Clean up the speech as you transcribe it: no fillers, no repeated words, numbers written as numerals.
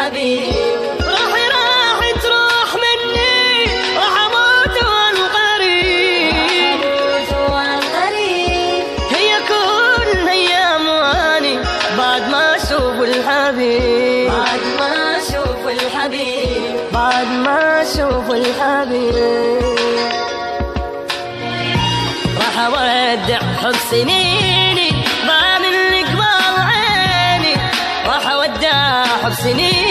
الحبيب. روحي راح تروح مني وحموت والقريب، هي كل ايام واني بعد ما اشوف الحبيب، بعد ما اشوف الحبيب، بعد ما اشوف الحبيب. راح اودع حب سنيني ما من قبال عيني، راح اودع حب سنيني